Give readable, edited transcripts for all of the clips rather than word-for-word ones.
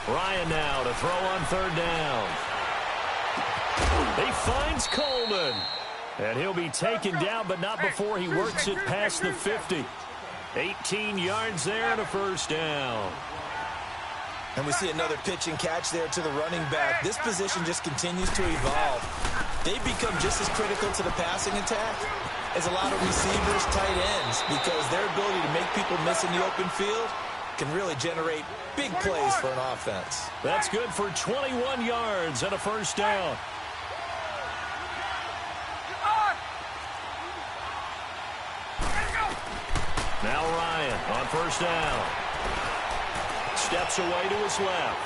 Ryan now to throw on third down. He finds Coleman. And he'll be taken down, but not before he works it past the 50. 18 yards there and a first down. And we see another pitch and catch there to the running back. This position just continues to evolve. They've become just as critical to the passing attack as a lot of receivers, tight ends, because their ability to make people miss in the open field can really generate big plays for an offense. That's good for 21 yards and a first down. Now Ryan on first down. Steps away to his left.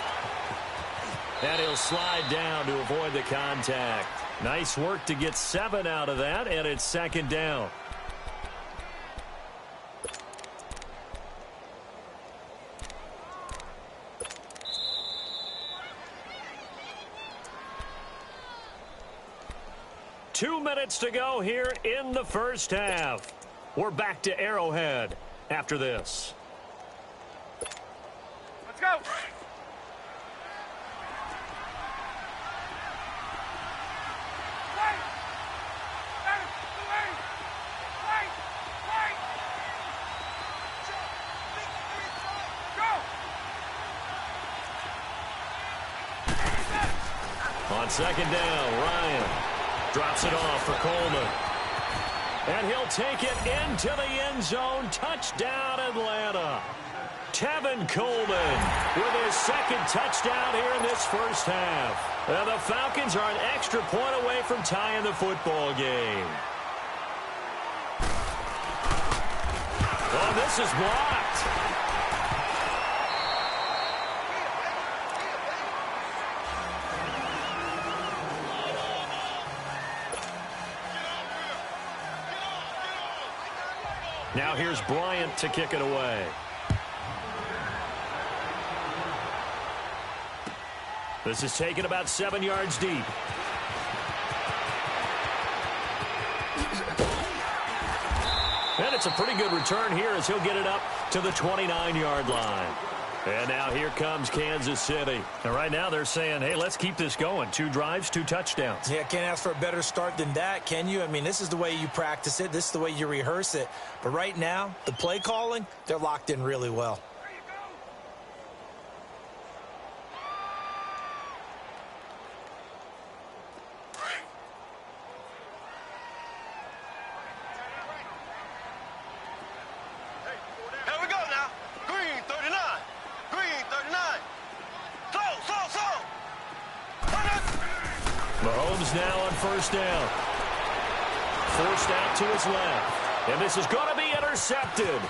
And he'll slide down to avoid the contact. Nice work to get 7 out of that, and it's second down. Two minutes to go here in the first half. We're back to Arrowhead after this. Let's go. On second down, Ryan drops it off for Coleman. And he'll take it into the end zone. Touchdown, Atlanta. Tevin Coleman with his second touchdown here in this first half. And the Falcons are an extra point away from tying the football game. Oh, this is blocked. Now here's Bryant to kick it away. This is taken about 7 yards deep. And it's a pretty good return here as he'll get it up to the 29-yard line. And now here comes Kansas City. And right now they're saying, hey, let's keep this going. 2 drives, 2 touchdowns. Yeah, can't ask for a better start than that, can you? I mean, this is the way you practice it. This is the way you rehearse it. But right now, the play calling, they're locked in really well. Mahomes now on first down. Forced out to his left. And this is going to be intercepted.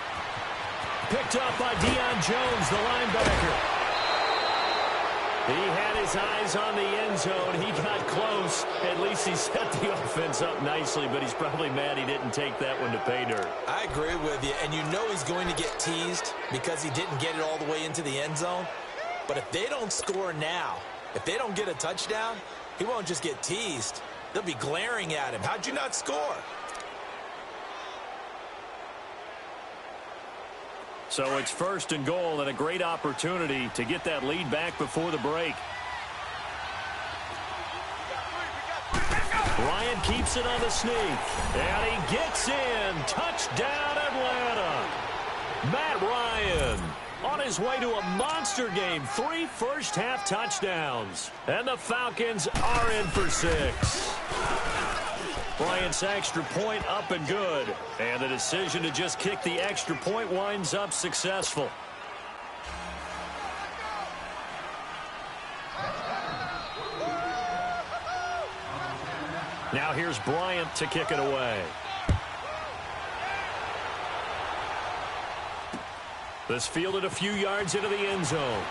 Picked up by Deion Jones, the linebacker. He had his eyes on the end zone. He got close. At least he set the offense up nicely, but he's probably mad he didn't take that one to pay dirt. I agree with you, and you know he's going to get teased because he didn't get it all the way into the end zone. But if they don't score now, if they don't get a touchdown, he won't just get teased. They'll be glaring at him. How'd you not score? So it's first and goal and a great opportunity to get that lead back before the break. Ryan keeps it on the sneak. And he gets in. Touchdown, Atlanta. Matt Ryan on his way to a monster game. 3 first-half touchdowns. And the Falcons are in for 6. Bryant's extra point up and good. And the decision to just kick the extra point winds up successful. Now here's Bryant to kick it away. This fielded a few yards into the end zone.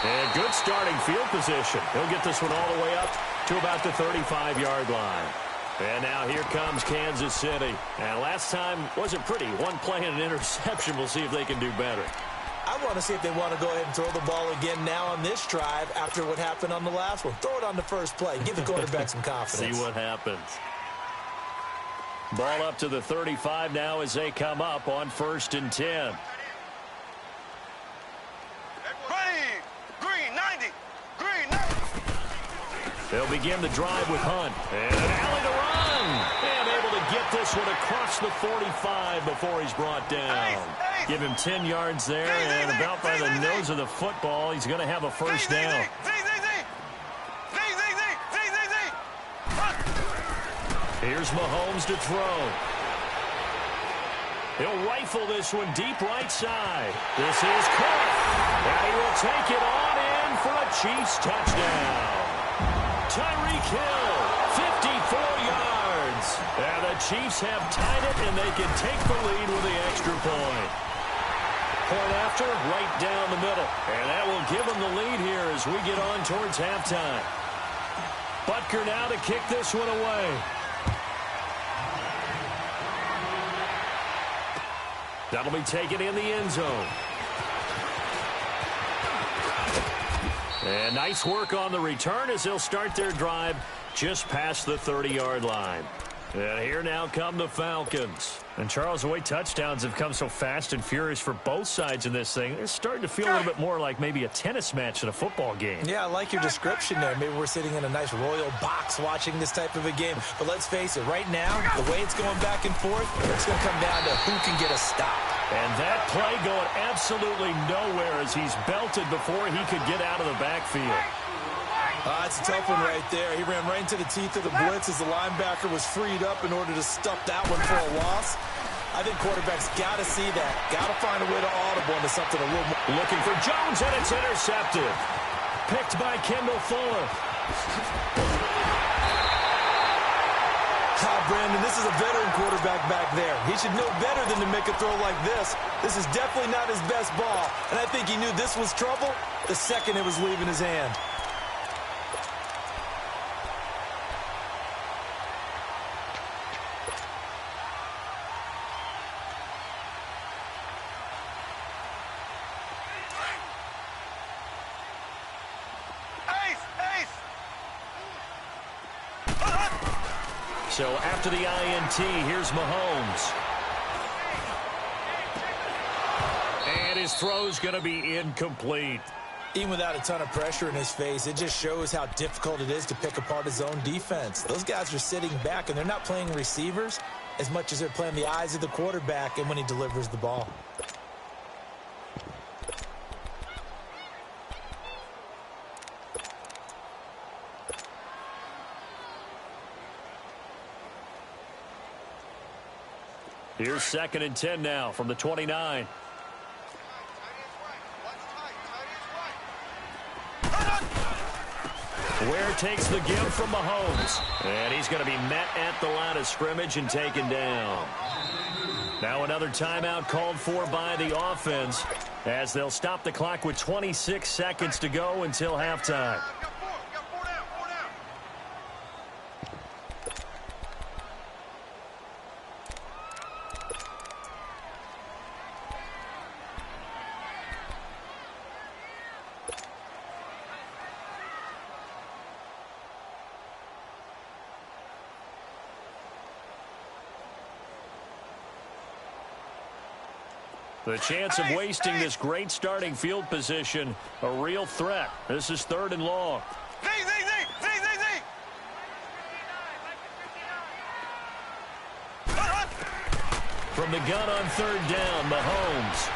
And good starting field position. He'll get this one all the way up to about the 35-yard line. And now here comes Kansas City. And last time wasn't pretty. One play and an interception. We'll see if they can do better. I want to see if they want to go ahead and throw the ball again now on this drive after what happened on the last one. Throw it on the first play. Give the quarterback some confidence. See what happens. Ball up to the 35 now as they come up on 1st and 10. They'll begin the drive with Hunt. And an alley to run. And able to get this one across the 45 before he's brought down. Give him 10 yards there, and about by the nose of the football, he's going to have a first down. Here's Mahomes to throw. He'll rifle this one deep right side. This is caught. And he will take it on in for a Chiefs touchdown. Tyreek Hill, 54 yards. And the Chiefs have tied it, and they can take the lead with the extra point. Point after, right down the middle. And that will give them the lead here as we get on towards halftime. Butker now to kick this one away. That'll be taken in the end zone. And nice work on the return as they'll start their drive just past the 30-yard line. And here now come the Falcons. And, Charles, the way touchdowns have come so fast and furious for both sides in this thing, it's starting to feel a little bit more like maybe a tennis match than a football game. Yeah, I like your description there. Maybe we're sitting in a nice royal box watching this type of a game. But let's face it, right now, the way it's going back and forth, it's going to come down to who can get a stop. And that play going absolutely nowhere as he's belted before he could get out of the backfield. It's a tough one right there. He ran right into the teeth of the blitz as the linebacker was freed up in order to stuff that one for a loss. I think quarterbacks got to see that. Got to find a way to audible into something a little more. Looking for Jones, and it's intercepted. Picked by Kendall Fuller. Brandon, this is a veteran quarterback back there. He should know better than to make a throw like this. This is definitely not his best ball, and I think he knew this was trouble the second it was leaving his hand. So after the INT, here's Mahomes. And his throw's going to be incomplete. Even without a ton of pressure in his face, it just shows how difficult it is to pick apart his own defense. Those guys are sitting back, and they're not playing receivers as much as they're playing the eyes of the quarterback and when he delivers the ball. Here's 2nd and 10 now from the 29. Ware takes the give from Mahomes. And he's going to be met at the line of scrimmage and taken down. Now another timeout called for by the offense as they'll stop the clock with 26 seconds to go until halftime. The chance of wasting this great starting field position, a real threat. This is 3rd and long. From the gun on 3rd down, Mahomes.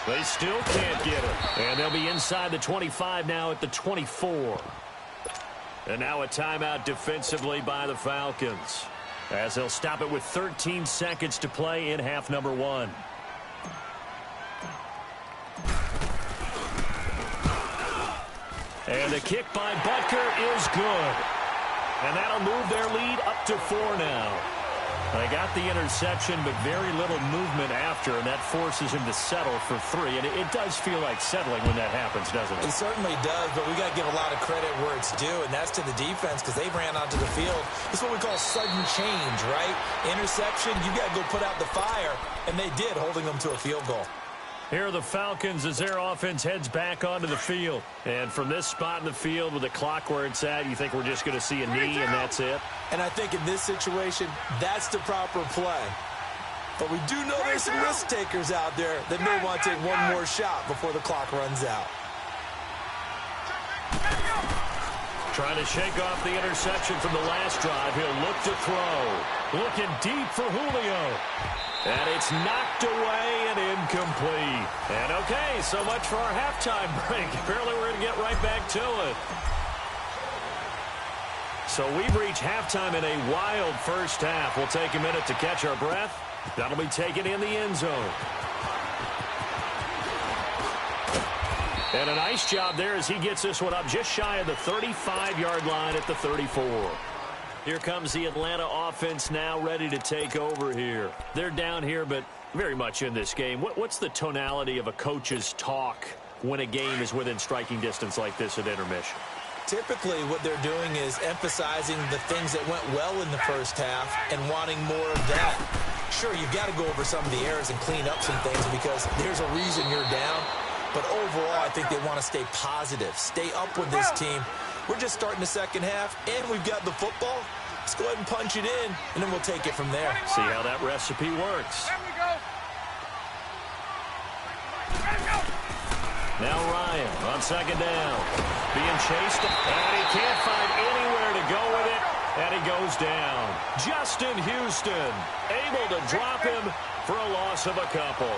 They still can't get it. And they'll be inside the 25 now at the 24. And now a timeout defensively by the Falcons as they'll stop it with 13 seconds to play in half number 1. And the kick by Butker is good. And that'll move their lead up to 4 now. They got the interception, but very little movement after, and that forces him to settle for 3. And it does feel like settling when that happens, doesn't it? It certainly does, but we got to give a lot of credit where it's due, and that's to the defense because they ran onto the field. It's what we call sudden change, right? Interception, you got to go put out the fire, and they did, holding them to a field goal. Here are the Falcons as their offense heads back onto the field. And from this spot in the field with the clock where it's at, you think we're just going to see a knee and that's it? And I think in this situation, that's the proper play. But we do know there's some risk takers out there that may want to take one more shot before the clock runs out. Trying to shake off the interception from the last drive. He'll look to throw. Looking deep for Julio. And it's knocked away and incomplete. And okay, so much for our halftime break. Apparently we're going to get right back to it. So we've reached halftime in a wild first half. We'll take a minute to catch our breath. That'll be taken in the end zone. And a nice job there as he gets this one up just shy of the 35-yard line at the 34. Here comes the Atlanta offense now ready to take over here. They're down here, but very much in this game. What's the tonality of a coach's talk when a game is within striking distance like this at intermission? Typically, what they're doing is emphasizing the things that went well in the first half and wanting more of that. Sure, you've got to go over some of the errors and clean up some things because there's a reason you're down. But overall, I think they want to stay positive, stay up with this team. We're just starting the second half, and we've got the football. Let's go ahead and punch it in, and then we'll take it from there. See how that recipe works. Now Ryan on second down. Being chased, and he can't find anywhere to go with it, and he goes down. Justin Houston able to drop him for a loss of a couple.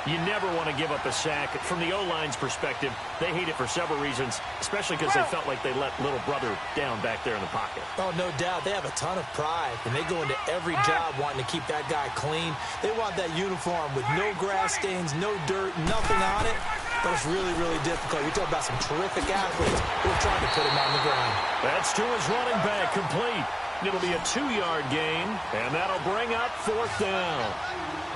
You never want to give up a sack. From the O-line's perspective, they hate it for several reasons, especially because they felt like they let little brother down back there in the pocket. Oh, no doubt. They have a ton of pride, and they go into every job wanting to keep that guy clean. They want that uniform with no grass stains, no dirt, nothing on it. But it's really, really difficult. You're talking about some terrific athletes who are trying to put him on the ground. That's to his running back, complete. It'll be a 2-yard gain, and that'll bring up fourth down.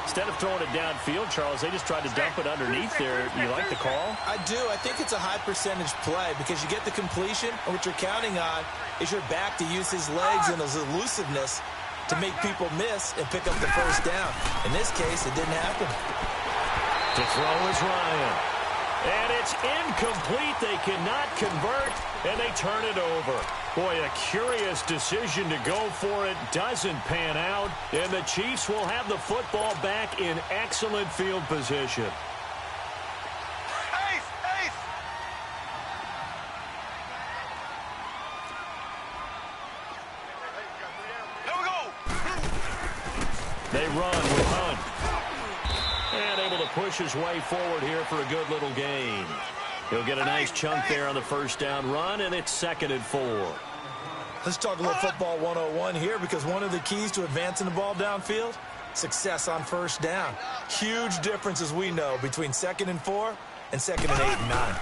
Instead of throwing it downfield, Charles, they just tried to dump it underneath there. You like the call? I do. I think it's a high-percentage play because you get the completion, and what you're counting on is your back to use his legs and his elusiveness to make people miss and pick up the first down. In this case, it didn't happen. To throw is Ryan. And it's incomplete. They cannot convert, and they turn it over. Boy, a curious decision to go for it. Doesn't pan out, and the Chiefs will have the football back in excellent field position. Here we go. They run with Hunt. And able to push his way forward here for a good little gain. He'll get a nice chunk there on the first down run, and it's 2nd and 4. Let's talk a little football 101 here because one of the keys to advancing the ball downfield, success on first down. Huge difference, as we know, between 2nd and 4 and 2nd and 8 and 9.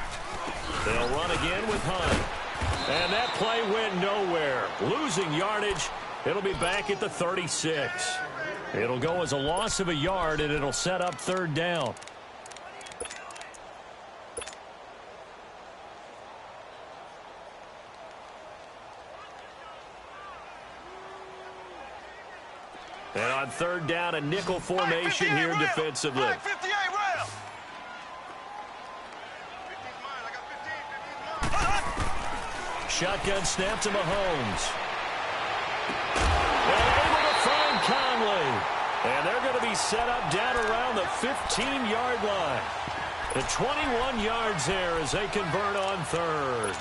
They'll run again with Hunt. And that play went nowhere. Losing yardage. It'll be back at the 36. It'll go as a loss of a yard, and it'll set up 3rd down. And on 3rd down, a nickel formation here defensively. Shotgun snap to Mahomes. And able to find Conley. And they're going to be set up down around the 15-yard line. The 21 yards there as they convert on 3rd.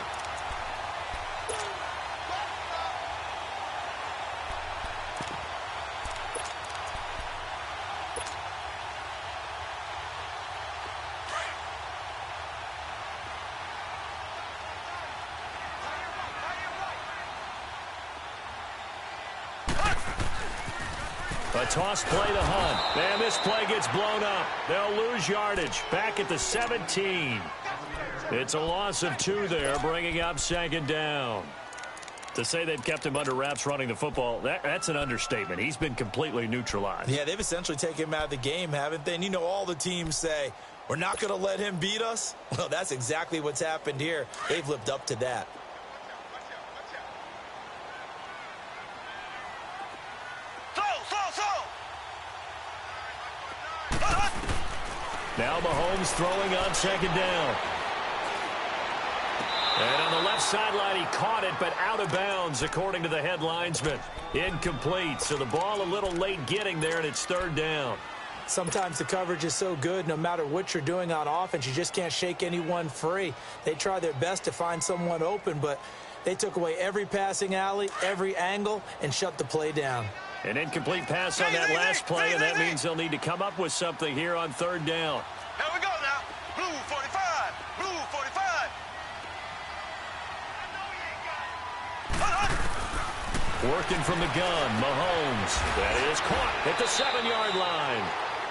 A toss play to Hunt. And this play gets blown up. They'll lose yardage. Back at the 17. It's a loss of 2 there, bringing up 2nd down. To say they've kept him under wraps running the football, that's an understatement. He's been completely neutralized. Yeah, they've essentially taken him out of the game, haven't they? And you know all the teams say, we're not going to let him beat us. Well, that's exactly what's happened here. They've lived up to that. Now Mahomes throwing on 2nd down. And on the left sideline, he caught it, but out of bounds, according to the head linesman. Incomplete, so the ball a little late getting there, and it's third down. Sometimes the coverage is so good, no matter what you're doing on offense, you just can't shake anyone free. They try their best to find someone open, but they took away every passing alley, every angle, and shut the play down. An incomplete pass on that last play, and that means they'll need to come up with something here on third down. Here we go now. Blue 45. Blue 45. Working from the gun, Mahomes. That is caught at the 7-yard line.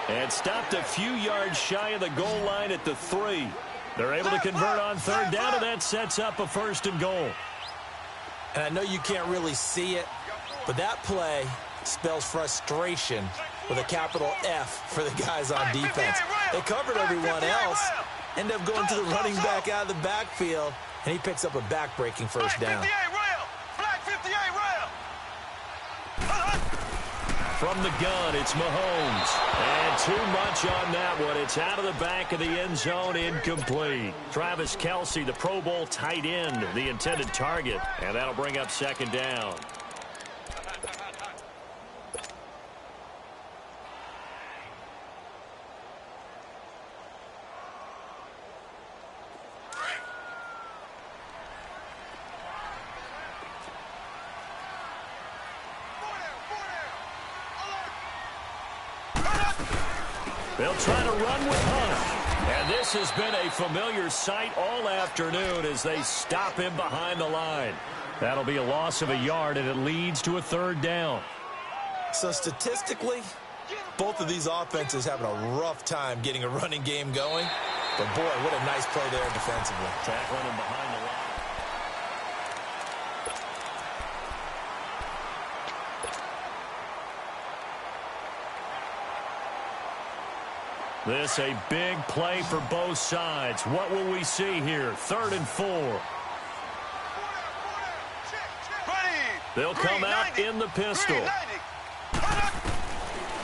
And stopped a few yards shy of the goal line at the 3. They're able to convert on third down, and that sets up a first and goal. And I know you can't really see it, but that play spells frustration with a capital F for the guys on defense. They covered everyone else, end up going to the running back out of the backfield, and he picks up a back-breaking first down. From the gun, it's Mahomes. And too much on that one. It's out of the back of the end zone, incomplete. Travis Kelce, the Pro Bowl tight end, the intended target. And that'll bring up second down. They'll try to run with Hunt. And this has been a familiar sight all afternoon as they stop him behind the line. That'll be a loss of a yard, and it leads to a third down. So statistically, both of these offenses having a rough time getting a running game going. But, boy, what a nice play there defensively. Tackling him behind the line. This a big play for both sides. What will we see here? 3rd and 4. They'll come out in the pistol.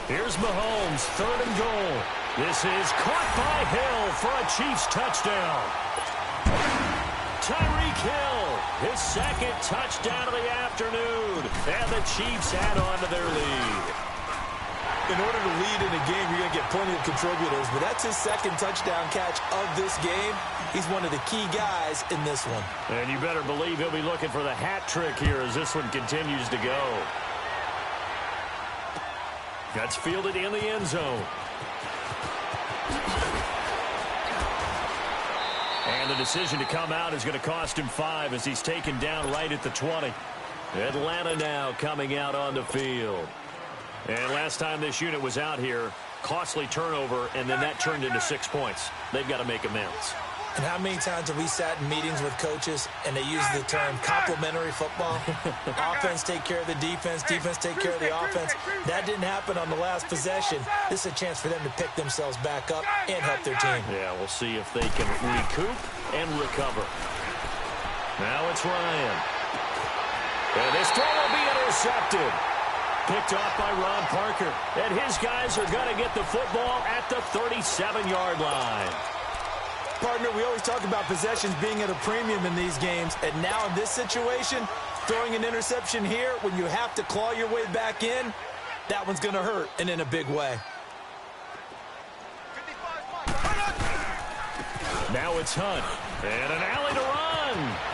Here's Mahomes, 3rd and goal. This is caught by Hill for a Chiefs touchdown. Tyreek Hill, his 2nd touchdown of the afternoon. And the Chiefs add on to their lead. In order to lead in a game, you're going to get plenty of contributors, but that's his 2nd touchdown catch of this game. He's one of the key guys in this one. And you better believe he'll be looking for the hat trick here as this one continues to go. That's fielded in the end zone. And the decision to come out is going to cost him 5 as he's taken down right at the 20. Atlanta now coming out on the field. And last time this unit was out here, costly turnover, and then that turned into 6 points. They've got to make amends. And how many times have we sat in meetings with coaches and they use the term complementary football? Offense take care of the defense, defense take care of the offense. That didn't happen on the last possession. This is a chance for them to pick themselves back up and help their team. Yeah, we'll see if they can recoup and recover. Now it's Ryan. And this throw will be intercepted. Picked off by Ron Parker. And his guys are going to get the football at the 37-yard line. Partner, we always talk about possessions being at a premium in these games. And now in this situation, throwing an interception here when you have to claw your way back in, that one's going to hurt, and in a big way. Now it's Hunt. And an alley to run.